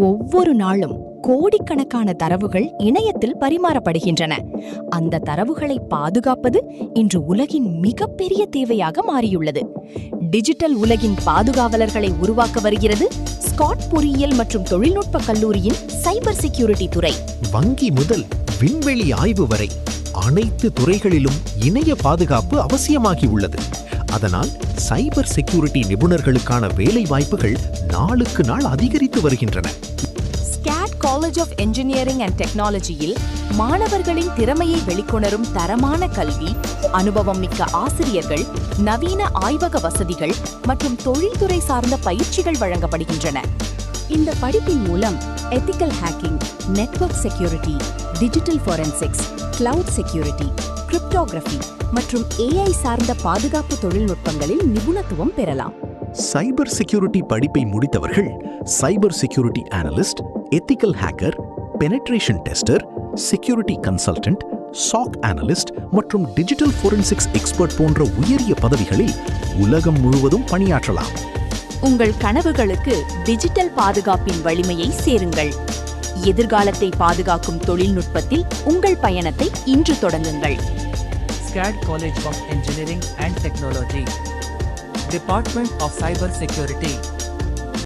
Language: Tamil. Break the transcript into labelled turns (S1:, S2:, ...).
S1: ஒவ்வொரு நாளும் கோடிக்கணக்கான தரவுகள் இணையத்தில் பரிமாறப்படுகின்றன. அந்த தரவுகளை பாதுகாப்பது இன்று உலகின் மிகப்பெரிய தேவையாக மாறியுள்ளது. டிஜிட்டல் உலகின் பாதுகாவலர்களை உருவாக்க வருகிறது ஸ்காட் பொறியியல் மற்றும் தொழில்நுட்ப கல்லூரியின் சைபர் செக்யூரிட்டி துறை.
S2: வங்கி முதல் விண்வெளி ஆய்வு வரை அனைத்து துறைகளிலும் இணைய பாதுகாப்பு அவசியமாகியுள்ளது. அதனால் சைபர் செக்யூரிட்டி நிபுணர்களுக்கான வேலை வாய்ப்புகள் நாளுக்கு நாள் அதிகரித்து வருகின்றன.
S1: Scott college of engineering and டெக்னாலஜியில் மாணவர்களின் திறமையை வெளிக்கொணரும் தரமான கல்வி, அனுபவம் மிக்க ஆசிரியர்கள், நவீன ஆய்வக வசதிகள் மற்றும் தொழில்துறை சார்ந்த பயிற்சிகள் வழங்கப்படுகின்றன. இந்த படிப்பின் மூலம் ethical hacking, network security, digital forensics, cloud security, cryptography மற்றும் AI சார்ந்த பாதுகாப்பு தொழில்நுட்பங்களில் நிபுணத்துவம் பெறலாம்.
S2: சைபர் செக்யூரிட்டி படிப்பை முடித்தவர்கள் cyber security analyst, ethical hacker, penetration tester, security consultant, SOC analyst மற்றும் டிஜிட்டல் ஃபோரென்சிக்ஸ் எக்ஸ்பர்ட் போன்ற உயரிய பதவிகளில் உலகம் முழுவதும் பணியாற்றலாம்.
S1: உங்கள் கனவுகளுக்கு டிஜிட்டல் பாதுகாப்பின் வலிமையை சேருங்கள். எதிர்காலத்தை பாதுகாக்கும் தொழில்நுட்பத்தில் உங்கள் பயணத்தை இன்று தொடங்குங்கள்.
S3: SCAD College of Engineering and Technology, Department of Cyber Security.